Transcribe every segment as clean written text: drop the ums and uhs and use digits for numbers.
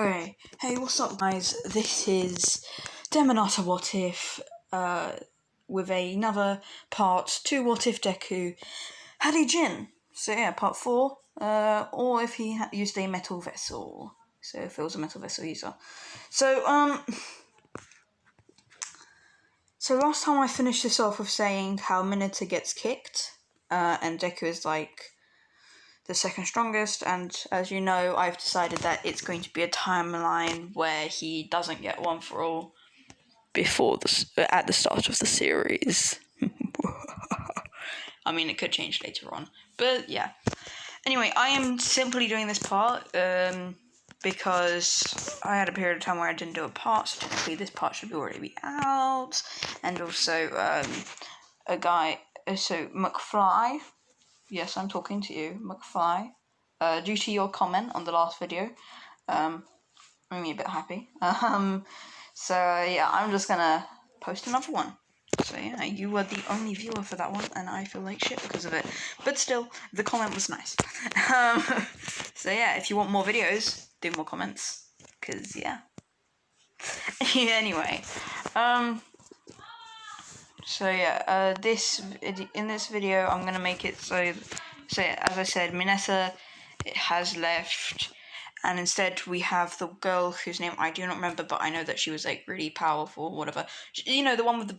Okay, hey, what's up, guys? This is Demonata What If, with another part 2 What If Deku had a djinn. So yeah, part 4, or if he used a metal vessel. So if it was a metal vessel user. So last time I finished this off with saying how Minato gets kicked, and Deku is like the second strongest, and as you know, I've decided that it's going to be a timeline where he doesn't get one for all before at the start of the series. I mean, it could change later on, but yeah. Anyway, I am simply doing this part because I had a period of time where I didn't do a part, so technically this part should already be out, and also McFly. Yes, I'm talking to you, McFly. Due to your comment on the last video, made me a bit happy. So yeah, I'm just gonna post another one. So yeah, you were the only viewer for that one, and I feel like shit because of it. But still, the comment was nice. So yeah, if you want more videos, do more comments. Cause yeah. Anyway, so yeah, in this video, I'm gonna make it so as I said, Mineta has left, and instead we have the girl whose name I do not remember, but I know that she was like really powerful, whatever. You know, the one with the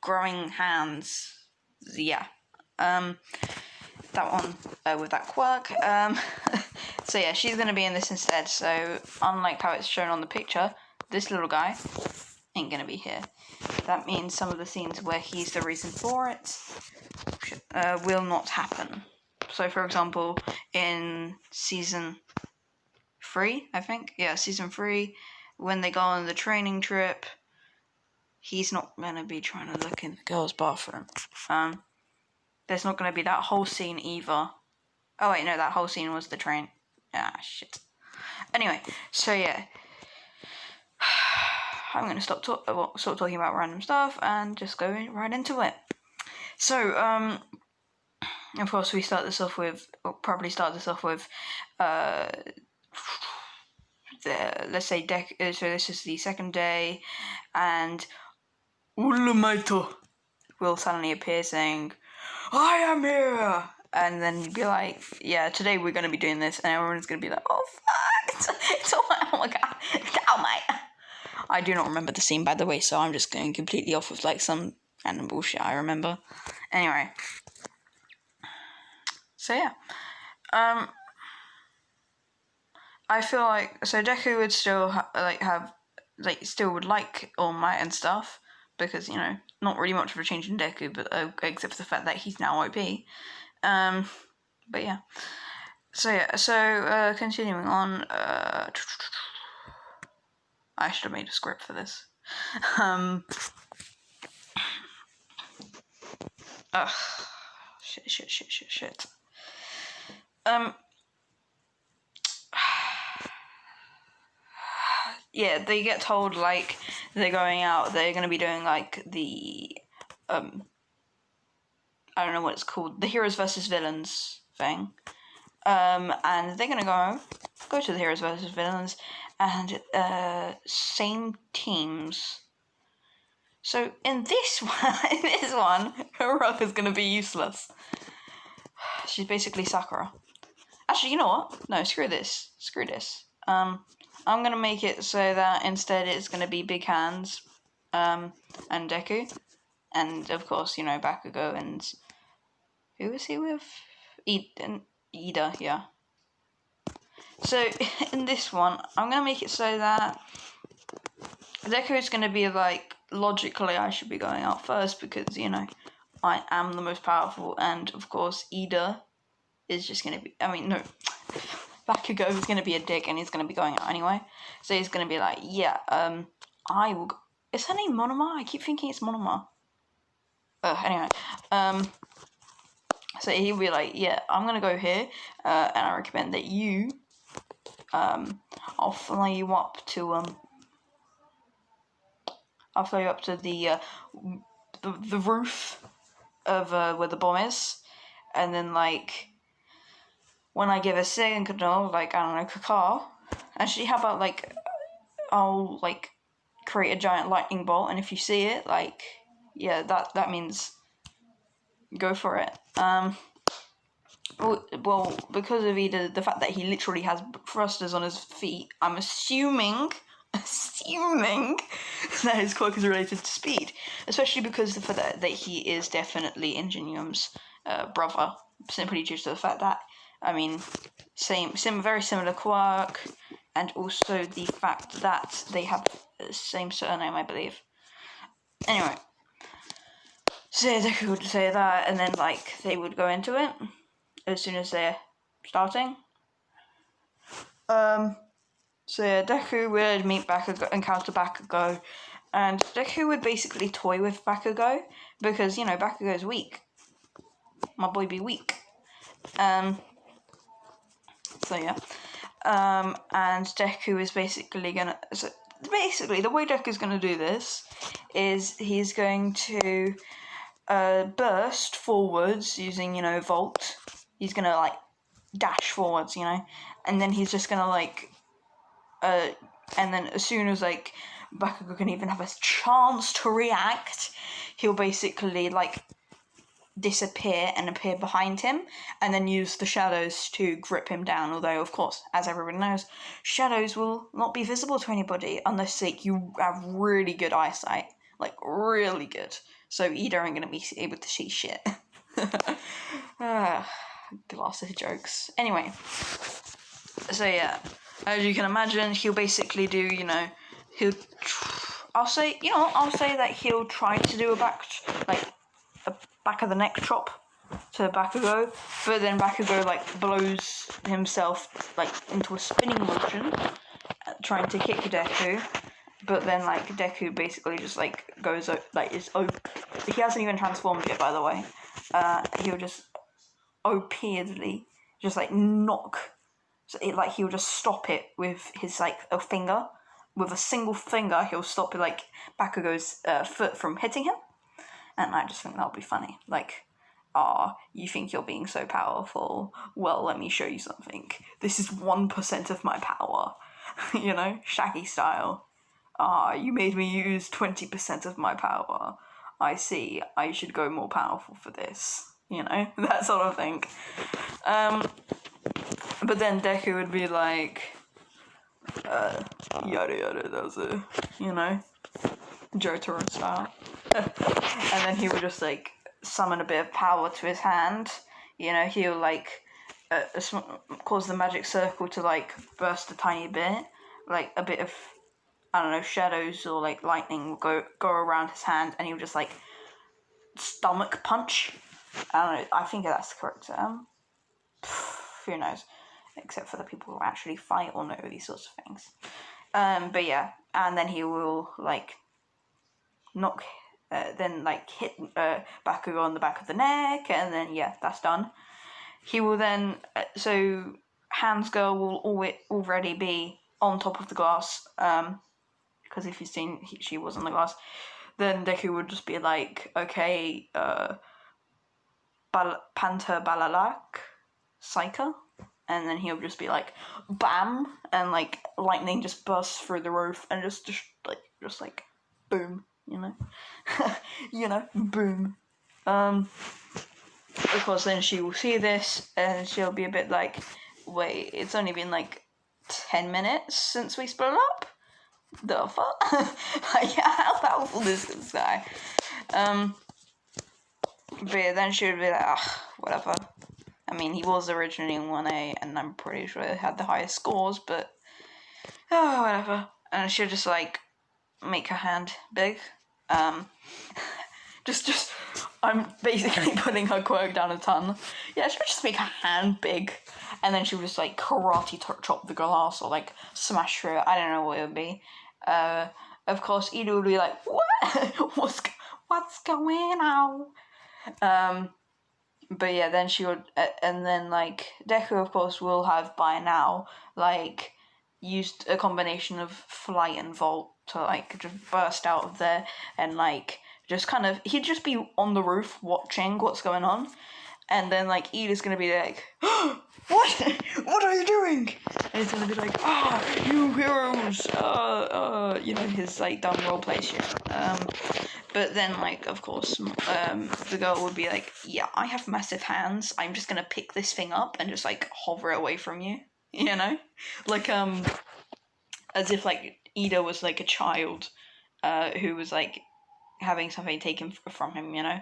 growing hands. Yeah, that one with that quirk. So yeah, she's gonna be in this instead. So unlike how it's shown on the picture, this little guy ain't gonna be here. That means some of the scenes where he's the reason for it will not happen. So, for example, in season 3, I think, season 3, when they go on the training trip, he's not gonna be trying to look in the girls' bathroom. There's not gonna be that whole scene either. Oh wait, no, that whole scene was the train. Ah, shit. Anyway, so yeah. I'm going to stop talking about random stuff and just go right into it. So, of course, we'll probably start this off with, let's say, so this is the second day, and Ulamaito will suddenly appear saying, I am here! And then you'd be like, yeah, today we're going to be doing this, and everyone's going to be like, oh, fuck! It's all like, oh my god, oh my. I do not remember the scene, by the way, so I'm just going completely off with like some random bullshit I remember. Anyway, so yeah, I feel like Deku would still still would like All Might and stuff, because you know, not really much of a change in Deku, but except for the fact that he's now OP. But yeah, so continuing on, I should have made a script for this. Shit. Yeah, they get told like they're going out. They're gonna be doing like the I don't know what it's called, the heroes versus villains thing. And they're gonna go to the heroes versus villains, and same teams. So in this one, Hiroka's gonna be useless. She's basically Sakura. Actually, you know what? No, screw this. I'm gonna make it so that instead it's gonna be Big Hands, and Deku, and of course, you know, Bakugo and who was he with? Ida, yeah. So in this one, I'm gonna make it so that Deku is gonna be like, logically I should be going out first because, you know, I am the most powerful, and of course Ida is just gonna be, Bakugo is gonna be a dick and he's gonna be going out anyway. So he's gonna be like, yeah, I will is her name Monoma? I keep thinking it's Monoma. Anyway, so he'll be like, yeah, I'm gonna go here, and I recommend that you, I'll fly you up to the roof of where the bomb is, and then like when I give a signal, like I don't know, caca, Actually, how about, like, I'll, like, create a giant lightning bolt, and if you see it, like, yeah, that means go for it. Well, because of either the fact that he literally has thrusters on his feet, I'm assuming that his quirk is related to speed, especially because of the fact that he is definitely Ingenium's brother, simply due to the fact that, I mean, very similar quirk, and also the fact that they have the same surname, I believe. Anyway, so Deku would say that, and then, like, they would go into it as soon as they're starting. So yeah, Deku would meet Bakugo, encounter Bakugo, and Deku would basically toy with Bakugo, because, you know, Bakugo's weak. My boy be weak. So yeah. And Deku is basically gonna... So basically, the way Deku's gonna do this is he's going to burst forwards using, you know, Volt. He's gonna, like, dash forwards, you know, and then he's just gonna, like, and then as soon as, like, Bakugo can even have a chance to react, he'll basically, like, disappear and appear behind him, and then use the shadows to grip him down, although, of course, as everyone knows, shadows will not be visible to anybody unless, like, you have really good eyesight, like, really good, so Ida ain't gonna be able to see shit. Glasses jokes. Anyway, so yeah, as you can imagine, he'll basically do, you know, I'll say that he'll try to do a back of the neck chop to Bakugo, but then Bakugo, like, blows himself, like, into a spinning motion, trying to kick Deku, but then, like, Deku basically just, like, goes, like, he hasn't even transformed yet, by the way. He'll just repeatedly just, like, knock, so he'll just stop it with his, like, a finger. With a single finger, he'll stop, like, Bakugo's foot from hitting him. And I just think that'll be funny. Like, you think you're being so powerful? Well, let me show you something. This is 1% of my power. You know, Shaggy style. You made me use 20% of my power. I see, I should go more powerful for this. You know, that sort of thing. But then Deku would be like, yada yada, that was a, you know, Jotaro style. And then he would just, like, summon a bit of power to his hand. You know, he'll, like, cause the magic circle to, like, burst a tiny bit. Like, a bit of, I don't know, shadows or, like, lightning will go around his hand, and he'll just, like, stomach punch. I don't know, I think that's the correct term. Who knows? Except for the people who actually fight or know these sorts of things. But yeah, and then he will, like, hit Bakugo on the back of the neck, and then, yeah, that's done. He will then, so Hans Girl will already be on top of the glass, because if you've seen, she was on the glass. Then Deku would just be like, okay, Panther Balalak, Psyker, and then he'll just be like, bam, and, like, lightning just bursts through the roof, and just boom, you know, you know, boom. Of course, then she will see this, and she'll be a bit like, wait, it's only been, like, 10 minutes since we split up? The fuck? Like, how powerful is this guy? But yeah, then she would be like, whatever. I mean, he was originally in 1A, and I'm pretty sure he had the highest scores, but, whatever. And she'll just, like, make her hand big. I'm basically putting her quirk down a ton. Yeah, she'll just make her hand big, and then she'll just, like, karate chop the glass, or, like, smash through it. I don't know what it would be. Of course, Ida would be like, what? What's going on? But yeah, then she would, and then, like, Deku, of course, will have by now, like, used a combination of flight and Volt to, like, just burst out of there, and, like, just kind of, he'd just be on the roof watching what's going on, and then like Ida's gonna be like, what are you doing? And he's gonna be like, you heroes, you know, his like dumb roleplay shit. But then like of course the girl would be like, yeah, I have massive hands, I'm just gonna pick this thing up and just like hover it away from you, you know, like as if like Ida was like a child who was like having something taken from him, you know.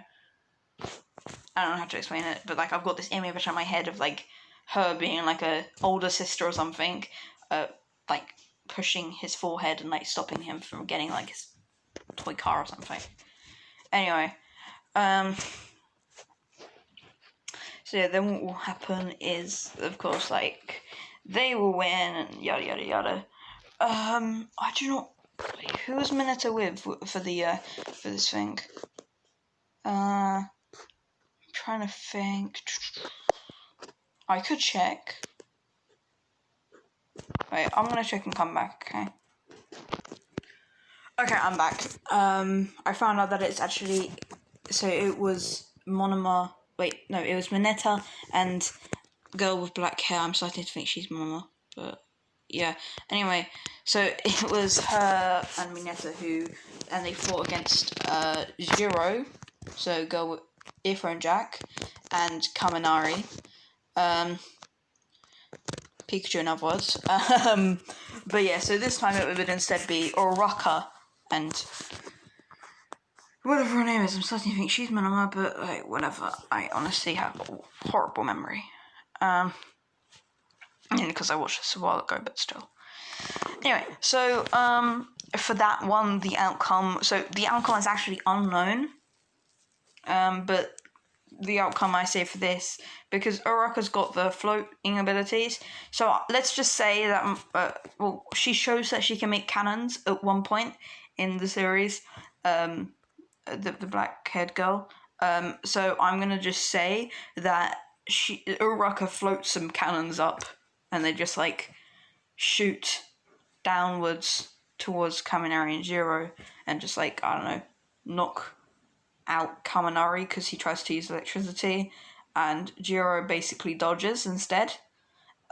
I don't know how to explain it, but like I've got this image in my head of like her being like a older sister or something, like pushing his forehead and like stopping him from getting like his toy car or something. Anyway, so yeah, then what will happen is, of course, like they will win and yada yada yada. I do not. Who was Mineta with for this thing? Trying to think. I could check. Wait, I'm gonna check and come back, okay? Okay, I'm back. I found out that it's actually... So it was Monoma... Wait, no, it was Mineta and girl with black hair. I'm starting to think she's Monoma, but... Yeah, anyway, so it was her and Mineta who... And they fought against Jiro, so girl with earphone Jack, and Kaminari. Pikachu in other words. But yeah, so this time it would instead be Oraka and whatever her name is. I'm starting to think she's Minoma, but like whatever. I honestly have a horrible memory. Because I watched this a while ago, but still. Anyway, so for that one, the outcome is actually unknown. But the outcome I say for this, because Uraraka's got the floating abilities, so let's just say that she shows that she can make cannons at one point in the series, the black haired girl. So I'm gonna just say that Uraraka floats some cannons up, and they just like shoot downwards towards Kaminari and Jiro, and just like, I don't know, knock out Kaminari because he tries to use electricity, and Jiro basically dodges instead.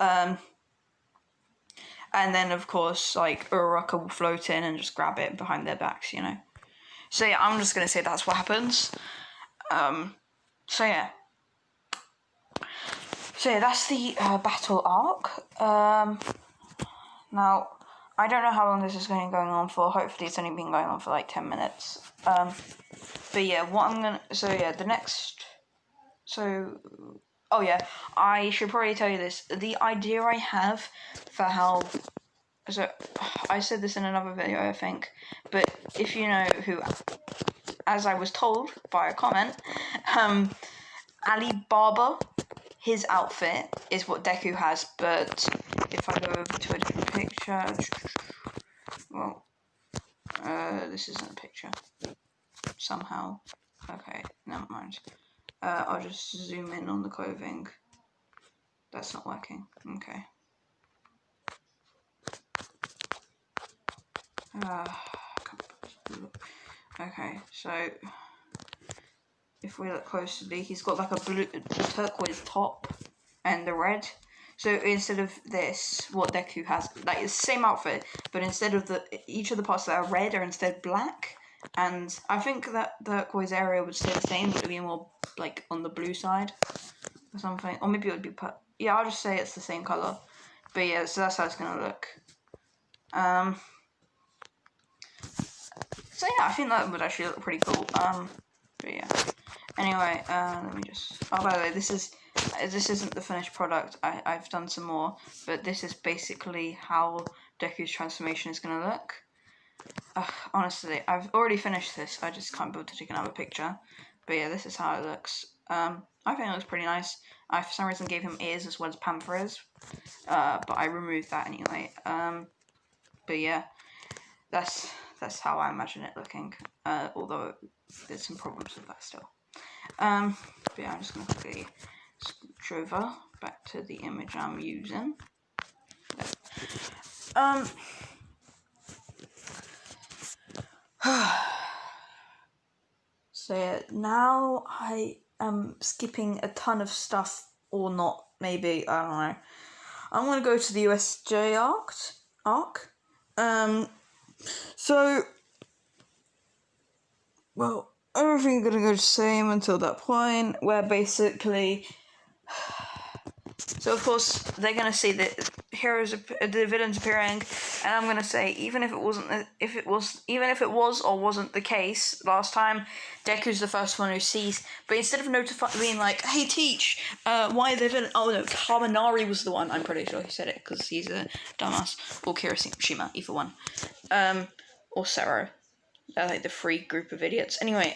And then of course like Uraraka will float in and just grab it behind their backs, you know. So yeah, I'm just gonna say that's what happens. So yeah, that's the battle arc. Now I don't know how long this is going on for. Hopefully it's only been going on for like 10 minutes. But yeah, the next... Oh yeah, I should probably tell you this. The idea I have for how... So, I said this in another video, I think. But if you know who... As I was told by a comment, Alibaba, his outfit is what Deku has, but if I go over to a different picture... Well, this isn't a picture. Somehow. Okay, never mind. I'll just zoom in on the clothing. That's not working. Okay. Okay, so if we look closely, he's got like a blue turquoise top and the red. So instead of this, what Deku has, like it's the same outfit, but instead of each of the parts that are red are instead black. And I think that the turquoise area would stay the same, but it would be more like on the blue side or something. Or maybe it would be yeah, I'll just say it's the same colour. But yeah, so that's how it's gonna look. So yeah, I think that would actually look pretty cool. But yeah. Anyway, let me just... Oh, by the way, this isn't the finished product. I've done some more, but this is basically how Deku's transformation is gonna look. Honestly, I've already finished this. I just can't bother to take another picture. But yeah, this is how it looks. I think it looks pretty nice. I, for some reason, gave him ears as well as Panther's. But I removed that anyway. But yeah, that's how I imagine it looking. Although there's some problems with that still. But yeah, I'm just going to quickly switch over back to the image I'm using. So yeah, now I skipping a ton of stuff or not. Maybe, I don't know. I'm gonna go to the USJ arc. So, well, everything's gonna go the same until that point where basically. So of course they're gonna see the villains appearing, and I'm gonna say even if it was or wasn't the case last time, Deku's the first one who sees. But instead of being like, "Hey, teach, why the villain?" Oh no, Kaminari was the one. I'm pretty sure he said it because he's a dumbass. Or Kirishima, either one. Or Sero. They're like the free group of idiots. Anyway,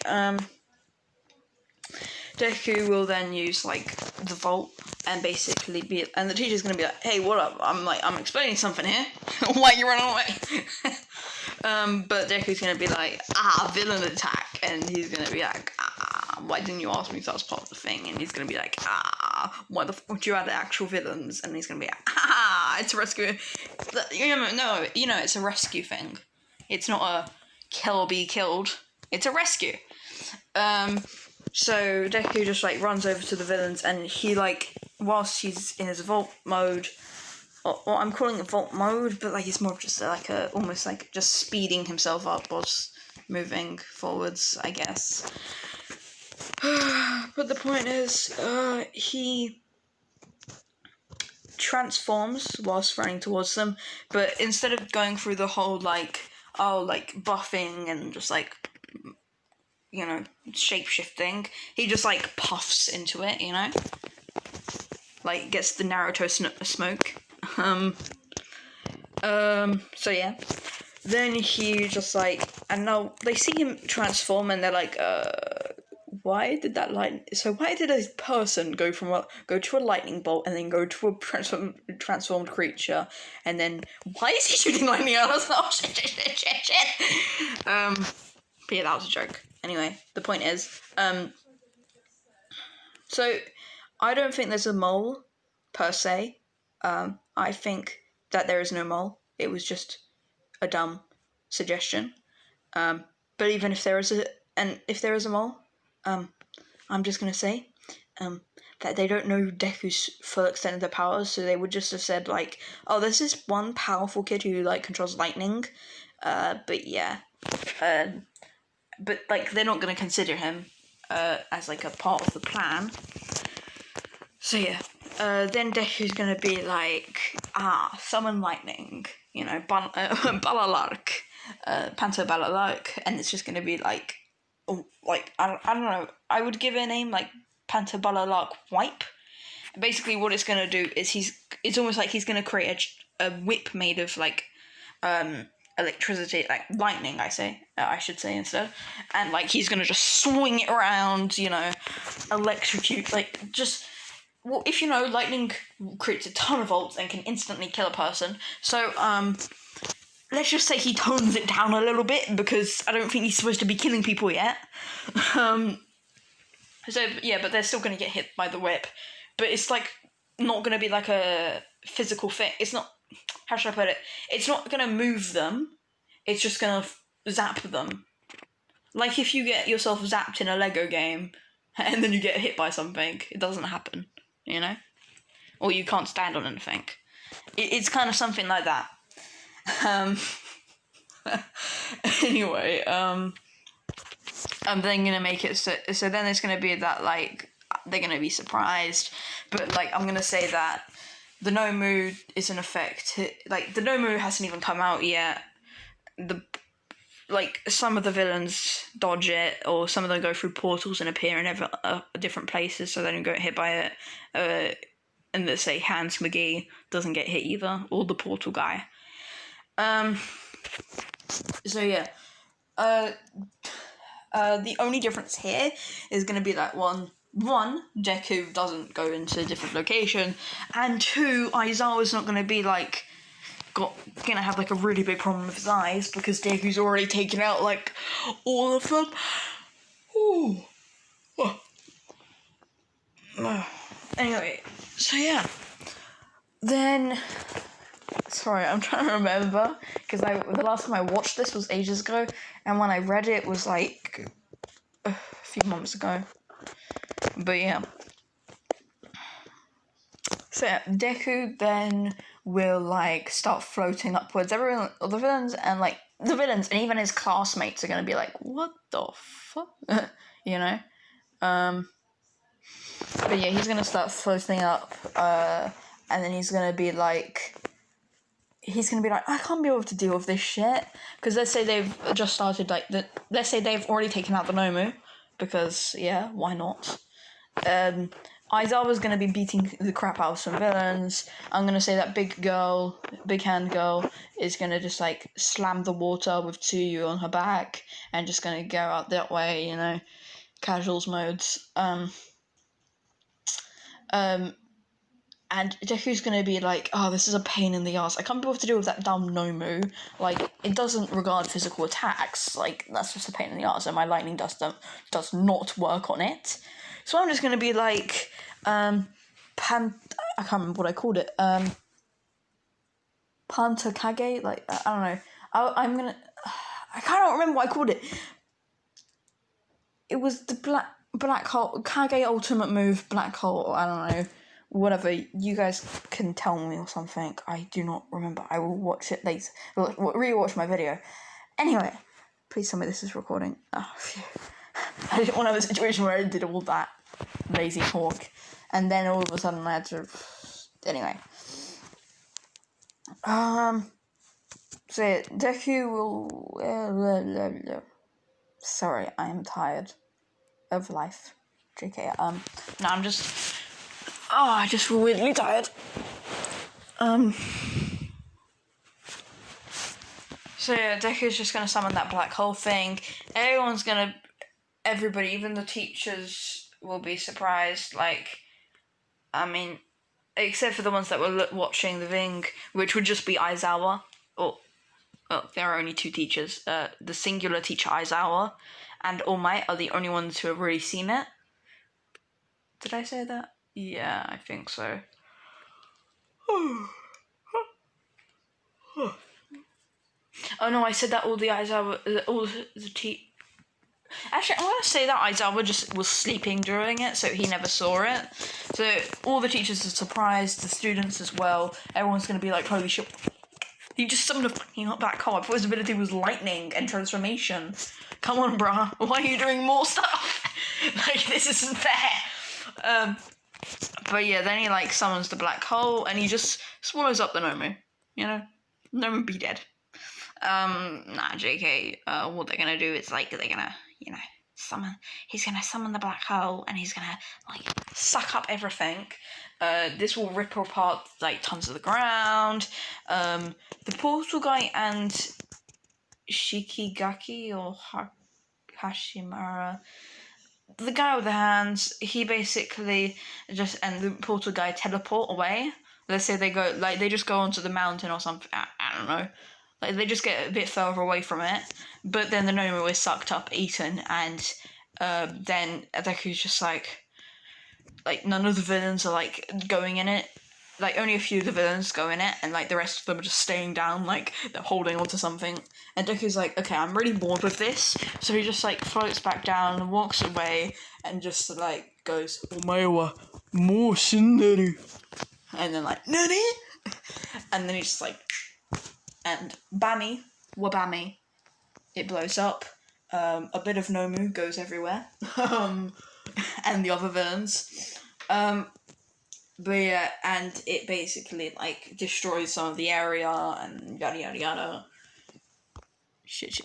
Deku will then use like the vault and basically and the teacher's gonna be like, "Hey, what up? I'm explaining something here. Why are you running away?" But Deku's gonna be like, villain attack," and he's gonna be like, "Why didn't you ask me if that was part of the thing?" And he's gonna be like, "Why the fuck do you add actual villains?" And he's gonna be like, "It's a rescue." No, it's a rescue thing. It's not a kill or be killed. It's a rescue. So Deku just like runs over to the villains, and he like, whilst he's in his vault mode, or I'm calling it vault mode, but like it's more of just like almost like just speeding himself up whilst moving forwards, I guess. But the point is, he transforms whilst running towards them, but instead of going through the whole like buffing and just like, shape-shifting, he just like puffs into it, like gets the Naruto smoke. So yeah, then he just like, and now they see him transform and they're like, why did a person go to a lightning bolt and then go to a transformed creature, and then why is he shooting lightning at us? Oh shit. But yeah, that was a joke. Anyway, the point is, so I don't think there's a mole, per se. I think that there is no mole. It was just a dumb suggestion. But even if there is a mole, I'm just gonna say, that they don't know Deku's full extent of their powers, so they would just have said like, "Oh, this is one powerful kid who like controls lightning." But yeah. But like they're not gonna consider him as like a part of the plan. So yeah, then Deku's gonna be like, summon lightning, Balalark, Panto Balalark, and it's just gonna be like, I don't know. I would give it a name like Panto Balalark Wipe. Basically, what it's gonna do is it's almost like he's gonna create a whip made of like, electricity, like lightning, I should say instead, and like he's gonna just swing it around, electrocute, like just, well, if lightning creates a ton of volts and can instantly kill a person, so let's just say he tones it down a little bit, because I don't think he's supposed to be killing people yet. So yeah, but they're still gonna get hit by the whip, but it's like not gonna be like a physical thing. It's not, how should I put it? It's not gonna move them. It's just gonna zap them. Like if you get yourself zapped in a Lego game, and then you get hit by something, it doesn't happen, Or you can't stand on anything. It's kind of something like that. Anyway, I'm then gonna make it so then it's gonna be that like they're gonna be surprised, but like I'm gonna say that the Nomu is in effect. Like the Nomu hasn't even come out yet. Some of the villains dodge it, or some of them go through portals and appear in different places, so they don't get hit by it. And let's say Hans McGee doesn't get hit either, or the portal guy. So yeah. The only difference here is going to be that one, Deku doesn't go into a different location, and two, Aizawa's not going to be like gonna have like a really big problem with his eyes, because Deku's already taken out like all of them. Ooh. Anyway, so yeah. Then, sorry, I'm trying to remember, because the last time I watched this was ages ago, and when I read it was like a few months ago. But yeah. So yeah, Deku then will like start floating upwards. Everyone, the villains and even his classmates are gonna be like, "What the fuck?" you know. But yeah, he's gonna start floating up, and then he's gonna be like, I can't be able to deal with this shit. Because let's say they've just started let's say they've already taken out the Nomu, because yeah, why not? Aizawa's gonna be beating the crap out of some villains. I'm gonna say that big hand girl, is gonna just like slam the water with Tsuyu on her back and just gonna go out that way, you know, casuals modes. And Deku's gonna be like, oh, this is a pain in the ass. I can't be able to deal with that dumb Nomu. Like, it doesn't regard physical attacks. Like, that's just a pain in the ass, and my lightning dust does not work on it. So I'm just gonna be like, I can't remember what I called it. Pantakage? Like, I don't know. I can't remember what I called it. It was the black hole, Kage ultimate move, black hole, I don't know. Whatever, you guys can tell me or something. I do not remember. I will watch it later. Rewatch my video. Anyway, please tell me this is recording. Oh, phew. I didn't want to have a situation where I did all that lazy talk, and then all of a sudden I had to. Anyway. So yeah, Deku will. Sorry, I am tired of life. JK. No, I'm just. Oh, I just feel weirdly tired. So yeah, Deku's just gonna summon that black hole thing. Everybody, even the teachers, will be surprised. Like, I mean, except for the ones that were watching the thing, which would just be Aizawa. Well, there are only two teachers. The singular teacher Aizawa and All Might are the only ones who have really seen it. Did I say that? Yeah, I think so. Oh no, I said that all the Aizawa, Actually, I'm gonna say that Aizawa just was sleeping during it, so he never saw it. So all the teachers are surprised, the students as well. Everyone's gonna be like, holy shit, he just summoned a fucking black hole. I thought his ability was lightning and transformation. Come on, bruh. Why are you doing more stuff? Like, this isn't fair. But yeah, then he like summons the black hole and he just swallows up the Nomu. You know? Nomu be dead. Nah, JK, what they're gonna do is like, they're gonna, you know, he's gonna summon the black hole and he's gonna like suck up everything. This will rip apart like tons of the ground. The portal guy and Shikigaki or Hashimara, the guy with the hands, he basically and the portal guy teleport away. Let's say they just go onto the mountain or something. I don't know. Like, they just get a bit further away from it, but then the Nomu is sucked up, eaten, and then Deku's just like none of the villains are like going in it. Like, only a few of the villains go in it, and like the rest of them are just staying down, like they're holding onto something. And Deku's like, okay, I'm really bored with this, so he just like floats back down and walks away, and just like goes, "Omae wa mou shinderu," and then like, "Nani?" And then he just like. And Bammy, wabammy, it blows up. A bit of Nomu goes everywhere. And the other villains. But yeah, and it basically like destroys some of the area and yada yada yada. Shit!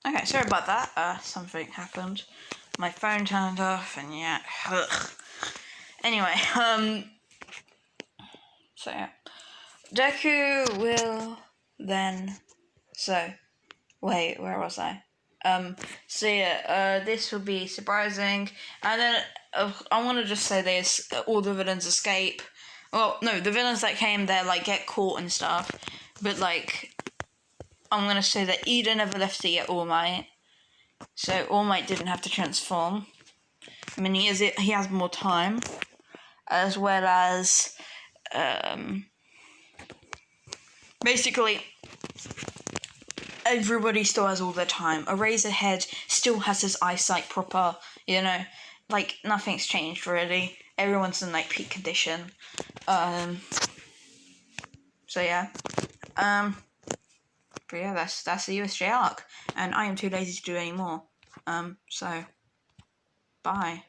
Okay, sorry about that. Something happened. My phone turned off, and yeah. Ugh. Anyway, so yeah. Deku will then, wait, where was I? So yeah, this will be surprising, and then I want to just say all the villains escape. Well, no, the villains that came there, like, get caught and stuff, but, like, I'm gonna say that Ida never left to get All Might, so All Might didn't have to transform. I mean, he has more time, as well as, basically, everybody still has all their time. Eraserhead still has his eyesight proper, you know? Like, nothing's changed, really. Everyone's in, like, peak condition. So, yeah. But yeah, that's the USJ arc. And I am too lazy to do any more. So, bye.